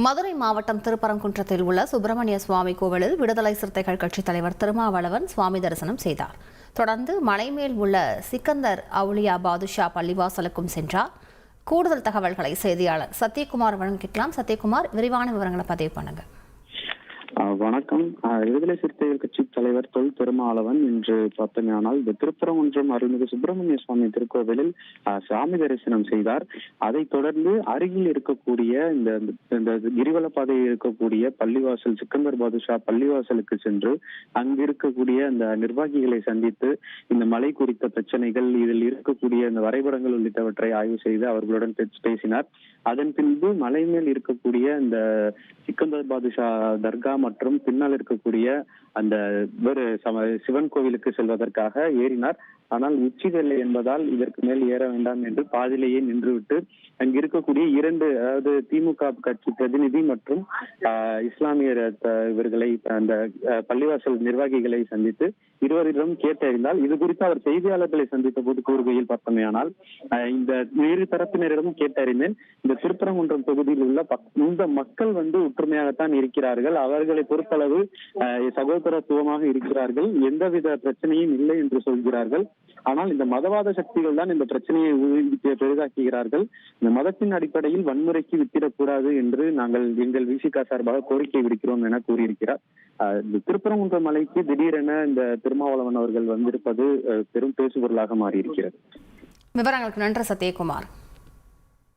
மதுரை மாவட்டம் திருப்பரங்குன்றத்தில் உள்ள சுப்பிரமணிய சுவாமி கோவிலில் விடுதலை சிறுத்தைகள் கட்சித் தலைவர் திருமாவளவன் சுவாமி தரிசனம் செய்தார். தொடர்ந்து மலைமேல் உள்ள சிக்கந்தர் அவுலியா பாதுஷா பள்ளிவாசலுக்கும் சென்றார். கூடுதல் தகவல்களை செய்தியாளர் சத்யகுமார் வழங்கிக்கலாம். சத்யகுமார், விரிவான விவரங்களை பதிவு பண்ணுங்க. வணக்கம். விடுதலை சிறுத்தைகள் கட்சி தலைவர் தொல் திருமாவளவன் இன்று பார்த்தோம்னால் இந்த திருப்பரங்குன்றம் அருள்மிகு சுப்பிரமணிய சுவாமி திருக்கோவிலில் சாமி தரிசனம் செய்தார். அதைத் தொடர்ந்து அருகில் இருக்கக்கூடிய இந்த கிரிவல பாதையில் இருக்கக்கூடிய பள்ளிவாசல் சிக்கந்தர் பாதுஷா பள்ளிவாசலுக்கு சென்று அங்கு இருக்கக்கூடிய அந்த நிர்வாகிகளை சந்தித்து இந்த மலை குறித்த பிரச்சனைகள், இதில் இருக்கக்கூடிய இந்த வரைபடங்கள் உள்ளிட்டவற்றை ஆய்வு செய்து அவர்களுடன் பேசினார். அதன் பின்பு மலை மேல் இருக்கக்கூடிய இந்த சிக்கந்தர் பாதுஷா தர்கா மற்றும் பின்னால் இருக்கக்கூடிய அந்த சிவன் கோவிலுக்கு செல்வதற்காக ஏறினார். ஆனால் உச்சிதல்லை என்பதால் இதற்கு மேல் ஏற வேண்டாம் என்று பாதிலேயே நின்றுவிட்டு அங்கு இருக்கக்கூடிய அதாவது திமுக கட்சி பிரதிநிதி மற்றும் இஸ்லாமியர் இவர்களை அந்த பள்ளிவாசல் நிர்வாகிகளை சந்தித்து இருவரிடம் கேட்டறிந்தால் இது குறித்து அவர் செய்தியாளர்களை சந்தித்த போது கூறுகையில் பார்த்தமையானால் இந்த இரு தரப்பினரிடம் கேட்டறிந்தேன். இந்த திருப்பரங்குன்றம் தொகுதியில் உள்ள இந்த மக்கள் ஒற்றுமையாகத்தான் இருக்கிறார்கள், அவர்களை பொறுத்தளவு சகோதரத்துவமாக இருக்கிறார்கள், எந்தவித பிரச்சனையும் இல்லை என்று சொல்கிறார்கள். ஆனால் இந்த மதவாத சக்திகள் தான் இந்த பிரச்சனையை பெரிதாக்குகிறார்கள். இந்த மதத்தின் அடிப்படையில் வன்முறைக்கு வித்திடக்கூடாது என்று நாங்கள் எங்கள் விசிக சார்பாக கோரிக்கை விடுக்கிறோம் என கூறியிருக்கிறார். இந்த திருப்பரங்குன்றம் மலைக்கு திடீரென இந்த திருமாவளவன் அவர்கள் வந்திருப்பது பெரும் பேசுபொருளாக மாறியிருக்கிறது. விவரங்களுக்கு நன்றி சத்யகுமார்.